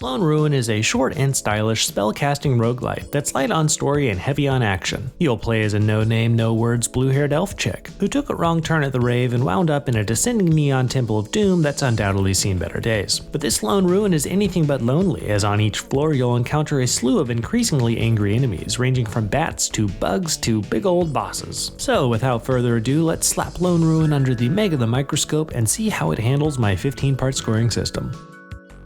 Lone Ruin is a short and stylish spellcasting roguelite that's light on story and heavy on action. You'll play as a no-name, no-words blue-haired elf chick who took a wrong turn at the rave and wound up in a descending neon temple of doom that's undoubtedly seen better days. But this Lone Ruin is anything but lonely, as on each floor you'll encounter a slew of increasingly angry enemies, ranging from bats to bugs to big old bosses. So without further ado, let's slap Lone Ruin under the microscope and see how it handles my 15-part scoring system.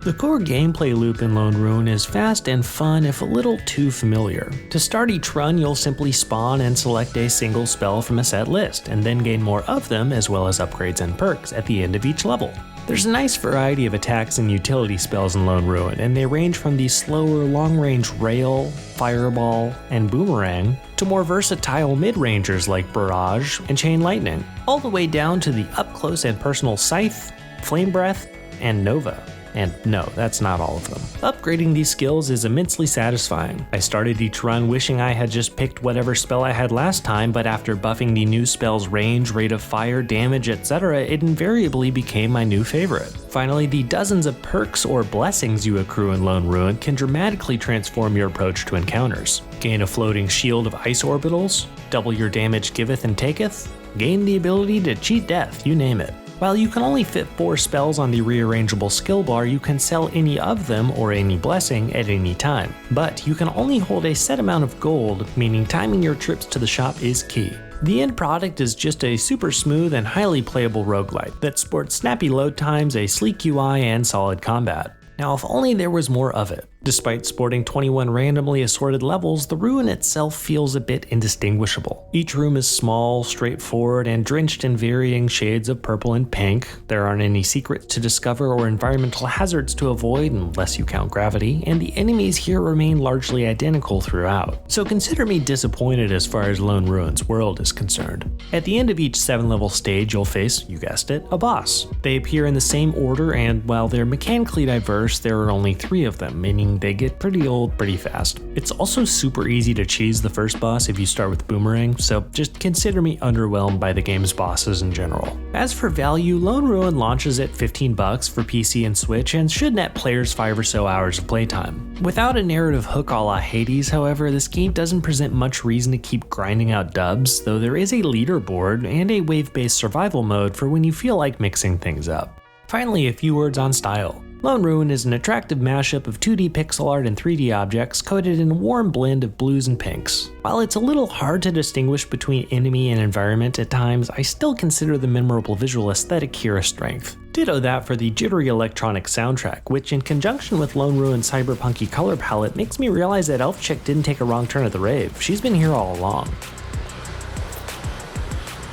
The core gameplay loop in Lone Ruin is fast and fun, if a little too familiar. To start each run, you'll simply spawn and select a single spell from a set list, and then gain more of them as well as upgrades and perks at the end of each level. There's a nice variety of attacks and utility spells in Lone Ruin, and they range from the slower long-range Rail, Fireball, and Boomerang, to more versatile mid-rangers like Barrage and Chain Lightning, all the way down to the up-close and personal Scythe, Flame Breath, and Nova. And no, that's not all of them. Upgrading these skills is immensely satisfying. I started each run wishing I had just picked whatever spell I had last time, but after buffing the new spell's range, rate of fire, damage, etc., it invariably became my new favorite. Finally, the dozens of perks or blessings you accrue in Lone Ruin can dramatically transform your approach to encounters. Gain a floating shield of ice orbitals, double your damage giveth and taketh, gain the ability to cheat death, you name it. While you can only fit 4 spells on the rearrangeable skill bar, you can sell any of them or any blessing at any time. But you can only hold a set amount of gold, meaning timing your trips to the shop is key. The end product is just a super smooth and highly playable roguelite that sports snappy load times, a sleek UI, and solid combat. Now, if only there was more of it. Despite sporting 21 randomly assorted levels, the ruin itself feels a bit indistinguishable. Each room is small, straightforward, and drenched in varying shades of purple and pink. There aren't any secrets to discover or environmental hazards to avoid unless you count gravity, and the enemies here remain largely identical throughout. So consider me disappointed as far as Lone Ruin's world is concerned. At the end of each 7-level stage, you'll face, you guessed it, a boss. They appear in the same order, and while they're mechanically diverse, there are only 3 of them, meaning they get pretty old pretty fast. It's also super easy to cheese the first boss if you start with Boomerang, so just consider me underwhelmed by the game's bosses in general. As for value, Lone Ruin launches at $15 for PC and Switch and should net players 5 or so hours of playtime. Without a narrative hook a la Hades, however, this game doesn't present much reason to keep grinding out dubs, though there is a leaderboard and a wave-based survival mode for when you feel like mixing things up. Finally, a few words on style. Lone Ruin is an attractive mashup of 2D pixel art and 3D objects coated in a warm blend of blues and pinks. While it's a little hard to distinguish between enemy and environment at times, I still consider the memorable visual aesthetic here a strength. Ditto that for the jittery electronic soundtrack, which in conjunction with Lone Ruin's cyberpunky color palette makes me realize that Elf Chick didn't take a wrong turn at the rave. She's been here all along.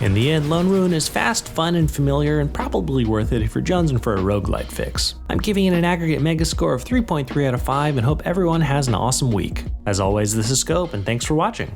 In the end, Lone Ruin is fast, fun, and familiar, and probably worth it if you're jonesing for a roguelite fix. I'm giving it an aggregate megascore of 3.3 out of 5 and hope everyone has an awesome week. As always, this is Scope, and thanks for watching.